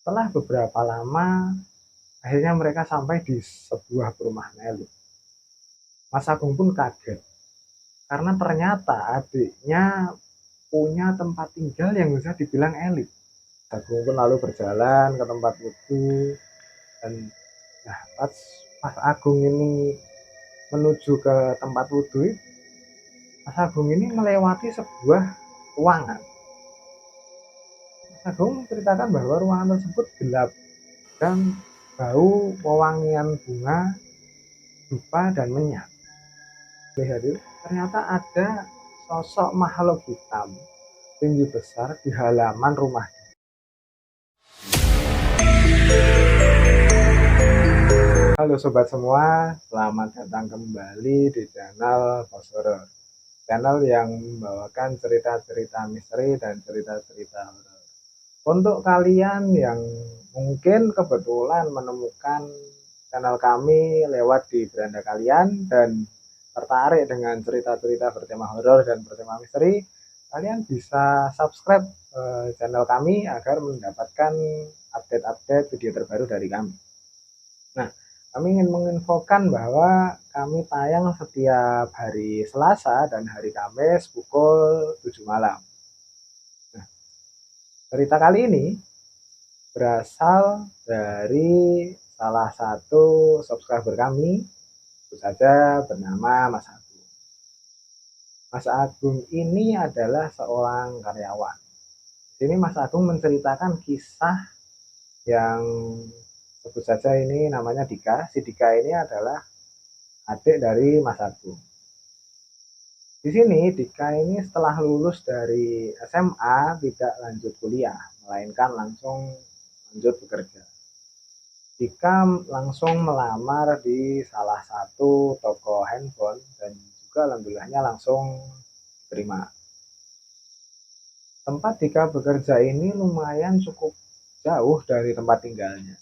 Setelah beberapa lama, akhirnya mereka sampai di sebuah perumahan elit. Mas Agung pun kaget, karena ternyata adiknya punya tempat tinggal yang bisa dibilang elit. Mas Agung pun lalu berjalan ke tempat itu, dan nah, pas Mas Agung ini menuju ke tempat wudhu, Mas Agung ini melewati sebuah ruangan. Mas Agung menceritakan bahwa ruangan tersebut gelap dan bau wewangian bunga, dupa, dan menyan. Lihat itu, ternyata ada sosok makhluk hitam tinggi besar di halaman rumah. Halo sobat semua, selamat datang kembali di channel Pos Horor. Channel yang membawakan cerita-cerita misteri dan cerita-cerita horor. Untuk kalian yang mungkin kebetulan menemukan channel kami lewat di beranda kalian dan tertarik dengan cerita-cerita bertema horor dan bertema misteri, kalian bisa subscribe channel kami agar mendapatkan update-update video terbaru dari kami. Nah, kami ingin menginfokan bahwa kami tayang setiap hari Selasa dan hari Kamis pukul 7 malam. Nah, cerita kali ini berasal dari salah satu subscriber kami, itu saja bernama Mas Agung. Mas Agung ini adalah seorang karyawan. Di sini Mas Agung menceritakan kisah yang sebut saja ini namanya Dika. Si Dika ini adalah adik dari Mas Agung. Di sini Dika ini setelah lulus dari SMA tidak lanjut kuliah, melainkan langsung lanjut bekerja. Dika langsung melamar di salah satu toko handphone dan juga alhamdulillahnya langsung diterima. Tempat Dika bekerja ini lumayan cukup jauh dari tempat tinggalnya.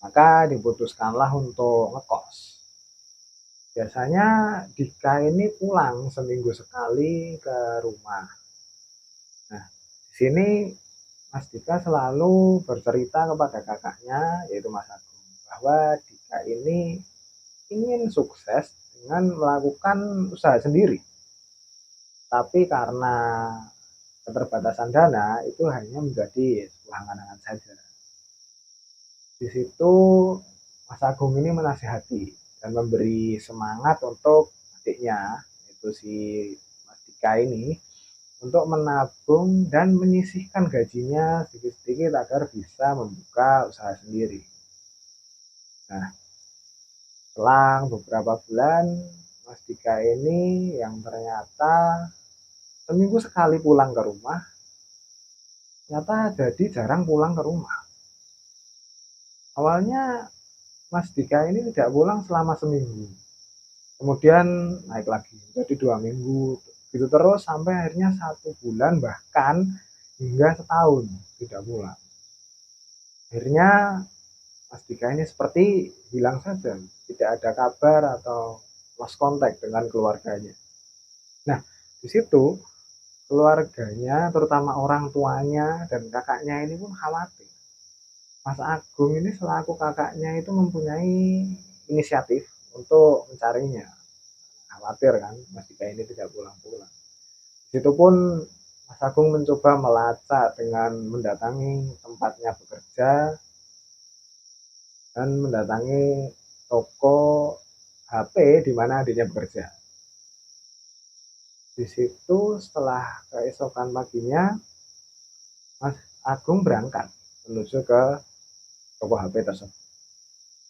Maka diputuskanlah untuk ngekos. Biasanya Dika ini pulang seminggu sekali ke rumah. Nah, di sini Mas Dika selalu bercerita kepada kakaknya, yaitu Mas Agung, bahwa Dika ini ingin sukses dengan melakukan usaha sendiri. Tapi karena keterbatasan dana, itu hanya menjadi sebuah angan-angan saja. Di situ Mas Agung ini menasihati dan memberi semangat untuk adiknya, yaitu si Mas Dika ini, untuk menabung dan menyisihkan gajinya sedikit-sedikit agar bisa membuka usaha sendiri. Nah, selang beberapa bulan, Mas Dika ini yang ternyata seminggu sekali pulang ke rumah, ternyata jadi jarang pulang ke rumah. Awalnya Mas Dika ini tidak pulang selama seminggu, kemudian naik lagi jadi 2 minggu, gitu terus sampai akhirnya 1 bulan bahkan hingga setahun tidak pulang. Akhirnya Mas Dika ini seperti hilang saja, tidak ada kabar atau lost contact dengan keluarganya. Nah, di situ keluarganya, terutama orang tuanya dan kakaknya ini pun khawatir. Mas Agung ini selaku kakaknya itu mempunyai inisiatif untuk mencarinya. Khawatir kan, Mas Dika ini tidak pulang-pulang. Di situ pun Mas Agung mencoba melacak dengan mendatangi tempatnya bekerja dan mendatangi toko HP di mana adiknya bekerja. Di situ setelah keesokan paginya, Mas Agung berangkat menuju ke toko HP tersebut.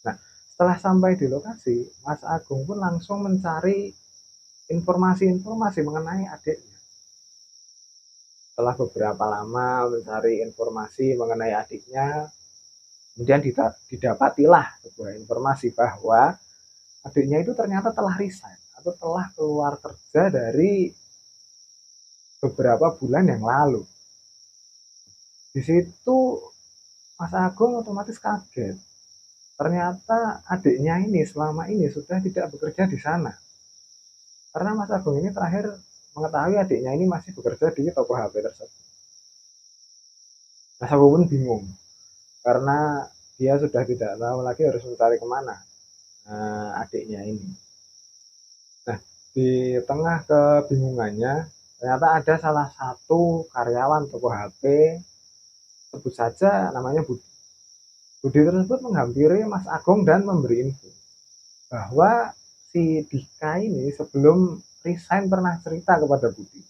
Nah, setelah sampai di lokasi, Mas Agung pun langsung mencari informasi-informasi mengenai adiknya. Setelah beberapa lama mencari informasi mengenai adiknya, kemudian didapatilah sebuah informasi bahwa adiknya itu ternyata telah resign atau telah keluar kerja dari beberapa bulan yang lalu. Di situ Mas Agung otomatis kaget. Ternyata adiknya ini selama ini sudah tidak bekerja di sana. Karena Mas Agung ini terakhir mengetahui adiknya ini masih bekerja di toko HP tersebut. Mas Agung pun bingung. karena dia sudah tidak tahu lagi harus mencari kemana adiknya ini. Nah, di tengah kebingungannya, ternyata ada salah satu karyawan toko HP, sebut saja namanya Budi. Budi tersebut menghampiri Mas Agung dan memberi info bahwa si Dika ini sebelum resign pernah cerita kepada Budi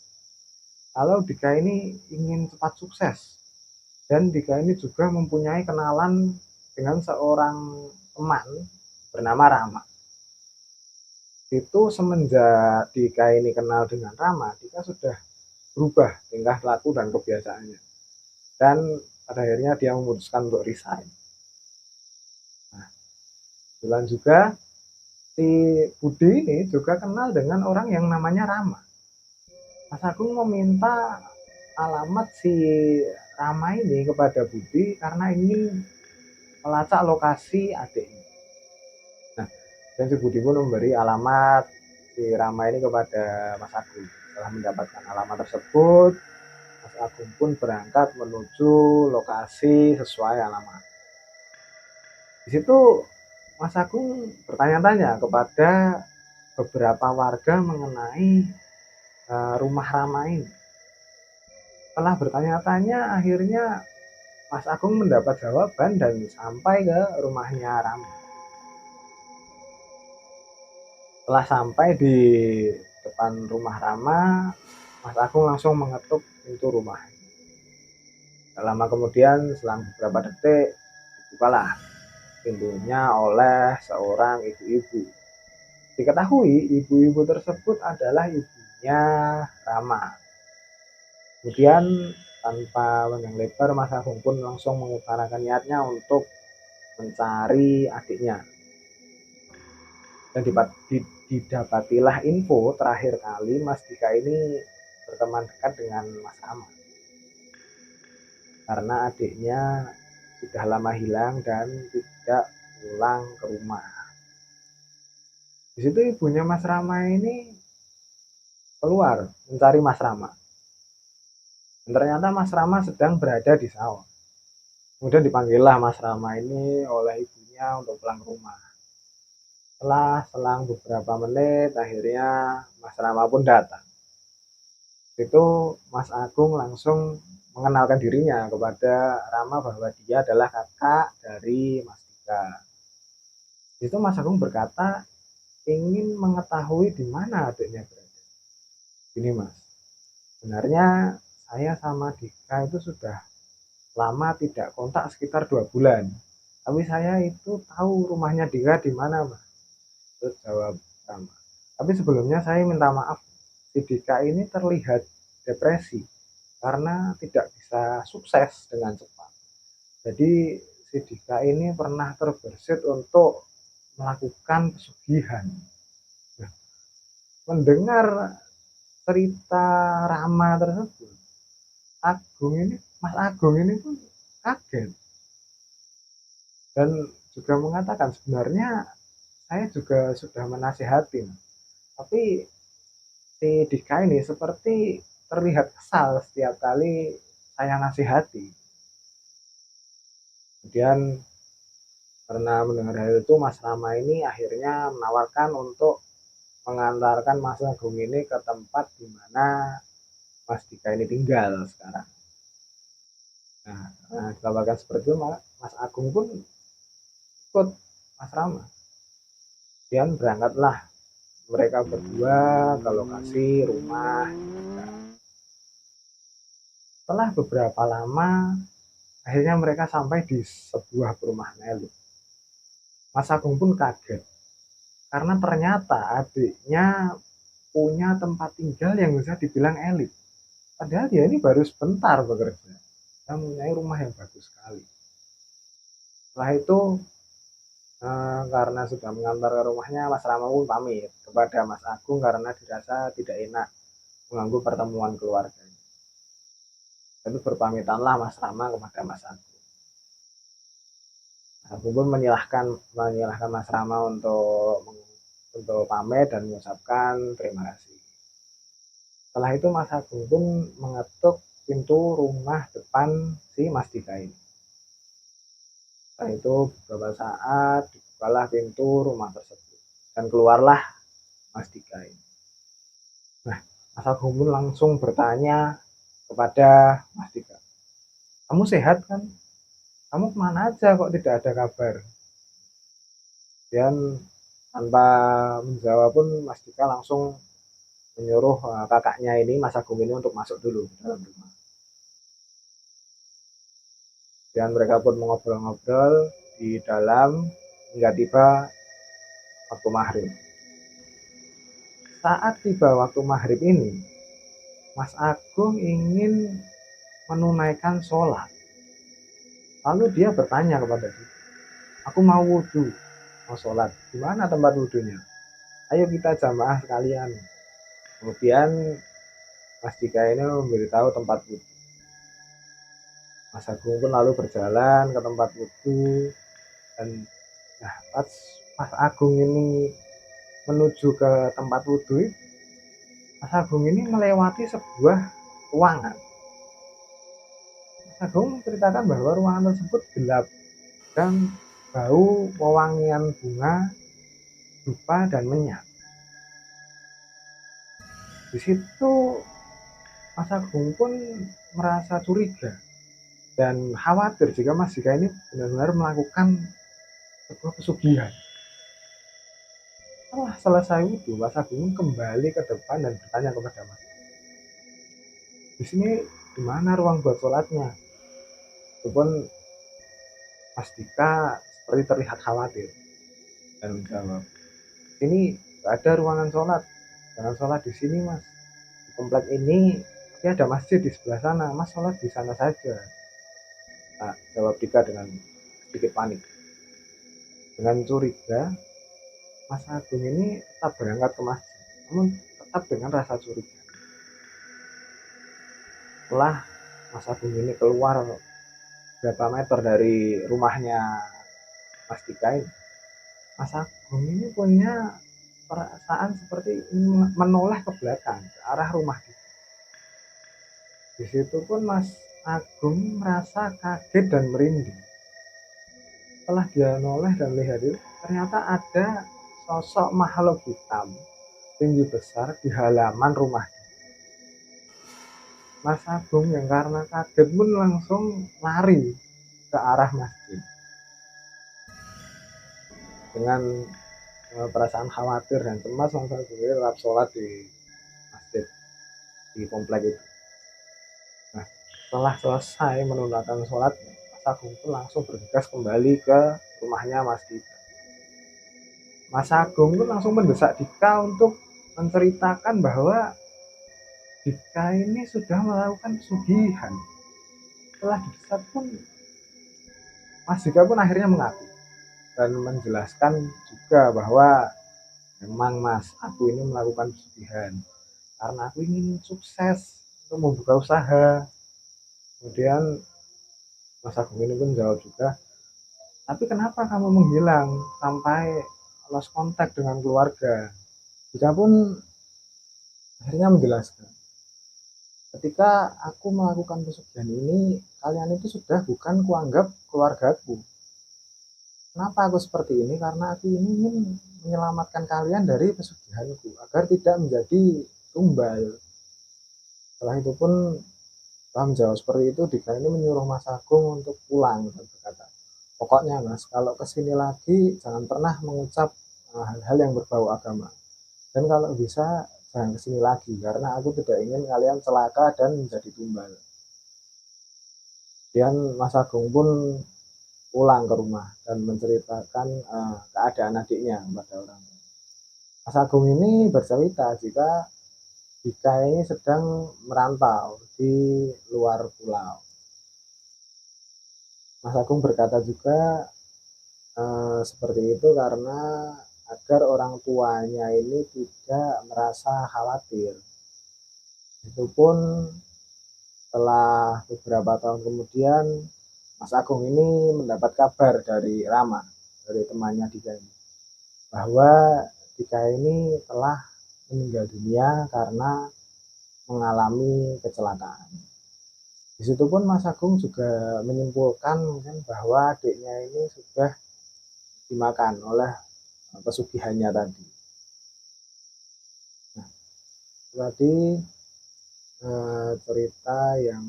kalau Dika ini ingin cepat sukses, dan Dika ini juga mempunyai kenalan dengan seorang teman bernama Rama. Itu semenjak Dika ini kenal dengan Rama, Dika sudah berubah tingkah laku dan kebiasaannya, dan pada akhirnya dia memutuskan untuk resign. Nah, kebetulan juga si Budi ini juga kenal dengan orang yang namanya Rama. Mas Agung meminta alamat si Rama ini kepada Budi karena ingin melacak lokasi adiknya. Nah, dan si Budi pun memberi alamat si Rama ini kepada Mas Agung. Setelah mendapatkan alamat tersebut, Mas Agung pun berangkat menuju lokasi sesuai alamat. Di situ Mas Agung bertanya-tanya kepada beberapa warga mengenai rumah Rama ini. Setelah bertanya-tanya, akhirnya Mas Agung mendapat jawaban dan sampai ke rumahnya Rama. Setelah sampai di depan rumah Rama, Mas Agung langsung mengetuk pintu rumah. Tak lama kemudian, selang beberapa detik, dibukalah pintunya oleh seorang ibu-ibu. Diketahui ibu-ibu tersebut adalah ibunya Rama. Kemudian tanpa panjang lebar, Mas Agung pun langsung mengutarakan niatnya untuk mencari adiknya. Dan didapatilah info terakhir kali Mas Dika ini berteman dekat dengan Mas Rama, karena adiknya sudah lama hilang dan tidak pulang ke rumah. Di situ ibunya Mas Rama ini keluar mencari Mas Rama. Dan ternyata Mas Rama sedang berada di sawah. Kemudian dipanggillah Mas Rama ini oleh ibunya untuk pulang ke rumah. Setelah selang beberapa menit, akhirnya Mas Rama pun datang. Itu Mas Agung langsung mengenalkan dirinya kepada Rama bahwa dia adalah kakak dari Mas Dika. Itu Mas Agung berkata ingin mengetahui di mana adiknya berada. Ini Mas, sebenarnya saya sama Dika itu sudah lama tidak kontak, sekitar 2 bulan. Tapi saya itu tahu rumahnya Dika di mana Mas. Terus jawab Rama. Tapi sebelumnya saya minta maaf, si Dika ini terlihat depresi karena tidak bisa sukses dengan cepat. Jadi si Dika ini pernah terbersit untuk melakukan pesugihan. Nah, mendengar cerita Rama tersebut, Mas Agung ini pun kaget dan juga mengatakan sebenarnya saya juga sudah menasihati, tapi si Dika ini seperti terlihat kesal setiap kali saya nasihati. Kemudian karena mendengar hal itu, Mas Rama ini akhirnya menawarkan untuk mengantarkan Mas Agung ini ke tempat di mana Mas Dika ini tinggal sekarang. Nah, dikabarkan seperti itu, Mas Agung pun ikut Mas Rama. Kemudian berangkatlah mereka berdua ke lokasi rumah Dika. Setelah beberapa lama, akhirnya mereka sampai di sebuah perumahan elit. Mas Agung pun kaget karena ternyata adiknya punya tempat tinggal yang bisa dibilang elit. Padahal dia ini baru sebentar bekerja. Dia mempunyai rumah yang bagus sekali. Setelah itu, karena sudah mengantar ke rumahnya, Mas Rama pun pamit kepada Mas Agung karena dirasa tidak enak mengganggu pertemuan keluarganya. Lalu berpamitanlah Mas Rama kepada Mas Agung. Agung pun menyilahkan Mas Rama untuk pamit dan mengucapkan terima kasih. Setelah itu Mas Agung pun mengetuk pintu rumah depan si Mas Dika ini. Setelah itu beberapa saat dibukalah pintu rumah tersebut dan keluarlah Mas Dika ini. Nah, Mas Agung pun langsung bertanya kepada Mas Dika, kamu sehat kan? Kamu kemana aja kok tidak ada kabar? Dan tanpa menjawab pun Mas Dika langsung menyuruh kakaknya ini, Mas Agung ini, untuk masuk dulu ke dalam rumah. Dan mereka pun mengobrol-ngobrol di dalam hingga tiba waktu maghrib. Saat tiba waktu maghrib ini, Mas Agung ingin menunaikan sholat. Lalu dia bertanya kepada dia, aku mau wudhu, mau sholat. Gimana tempat wudhunya? Ayo kita jamaah sekalian. Kemudian Mas Dika ini memberitahu tempat wudhu. Mas Agung pun lalu berjalan ke tempat wudhu dan nah, pas Mas Agung ini menuju ke tempat wudhu, Mas Agung ini melewati sebuah ruangan. Mas Agung menceritakan bahwa ruangan tersebut gelap dan bau wewangian bunga, dupa, dan menyan. Di situ Mas Agung pun merasa curiga dan khawatir jika Mas Dika ini benar-benar melakukan sebuah pesugihan. Setelah selesai wudhu, Mas Agung kembali ke depan dan bertanya kepada Mas, di sini gimana ruang buat sholatnya? Itu pun Mas Dika seperti terlihat khawatir dan menjawab, ini gak ada ruangan sholat, jangan sholat di sini Mas. Di komplek ini tapi ada masjid di sebelah sana, Mas sholat di sana saja. Nah, jawab Dika dengan sedikit panik. Dengan curiga, Mas Agung ini tetap berangkat ke masjid, namun tetap dengan rasa curiga. Setelah Mas Agung ini keluar berapa meter dari rumahnya Mas Dika ini, Mas Agung ini punya perasaan seperti menoleh ke belakang ke arah rumah Dika. Di situ pun Mas Agung merasa kaget dan merinding. Setelah dia noleh dan lihat itu, ternyata ada sosok makhluk hitam tinggi besar di halaman rumah. Mas Agung yang karena kaget pun langsung lari ke arah masjid. Dengan perasaan khawatir dan cemas, Mas Agung tetap sholat di masjid di komplek itu. Nah, setelah selesai menunaikan sholat, Mas Agung pun langsung bergegas kembali ke rumahnya Mas Dika. Mas Agung pun langsung mendesak Dika untuk menceritakan bahwa Dika ini sudah melakukan pesugihan. Setelah didesak pun Mas Dika pun akhirnya mengaku dan menjelaskan juga bahwa memang Mas, aku ini melakukan pesugihan karena aku ingin sukses untuk membuka usaha. Kemudian Mas Agung ini pun jawab juga, tapi kenapa kamu menghilang sampai lost kontak dengan keluarga? Dika pun akhirnya menjelaskan, ketika aku melakukan pesugihan ini, kalian itu sudah bukan kuanggap keluargaku. Kenapa aku seperti ini? Karena aku ini ingin menyelamatkan kalian dari pesugihanku agar tidak menjadi tumbal. Setelah itu pun setelah menjawab seperti itu, Dika ini menyuruh Mas Agung untuk pulang dan berkata, pokoknya Mas, kalau kesini lagi jangan pernah mengucap hal-hal yang berbau agama. Dan kalau bisa jangan kesini lagi karena aku tidak ingin kalian celaka dan menjadi tumbal. Kemudian Mas Agung pun pulang ke rumah dan menceritakan keadaan adiknya kepada orang tua. Mas Agung ini bercerita jika Dika ini sedang merantau di luar pulau. Mas Agung berkata juga seperti itu karena agar orang tuanya ini tidak merasa khawatir. Itu pun setelah beberapa tahun kemudian Mas Agung ini mendapat kabar dari Rama, dari temannya Dika ini, bahwa Dika ini telah meninggal dunia karena mengalami kecelakaan. Di situ pun Mas Agung juga menyimpulkan mungkin bahwa adiknya ini sudah dimakan oleh pesugihannya tadi. Nah, tadi cerita yang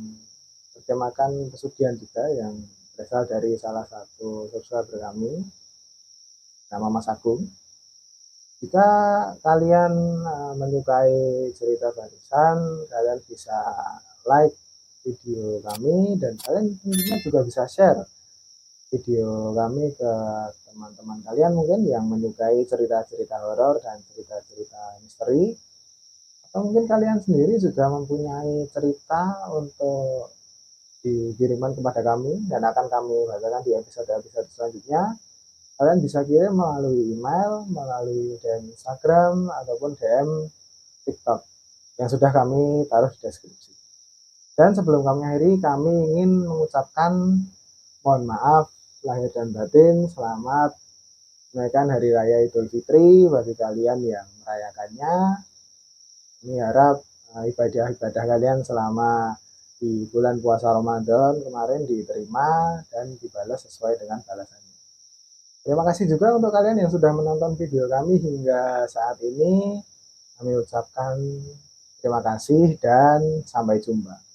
bertemakan pesugihan juga yang berasal dari salah satu subscriber kami, nama Mas Agung. Jika kalian menyukai cerita barusan, kalian bisa like video kami dan kalian tentunya juga bisa share video kami ke teman-teman kalian mungkin yang menyukai cerita-cerita horor dan cerita-cerita misteri, atau mungkin kalian sendiri juga mempunyai cerita untuk dikirimkan kepada kami dan akan kami bacakan di episode-episode selanjutnya. Kalian bisa kirim melalui email, melalui DM Instagram, ataupun DM TikTok yang sudah kami taruh di deskripsi. Dan sebelum kami akhiri, kami ingin mengucapkan mohon maaf lahir dan batin, selamat menaikkan Hari Raya Idul Fitri bagi kalian yang merayakannya. Kami harap ibadah-ibadah kalian selama di bulan puasa Ramadan kemarin diterima dan dibalas sesuai dengan balasannya. Terima kasih juga untuk kalian yang sudah menonton video kami hingga saat ini. Kami ucapkan terima kasih dan sampai jumpa.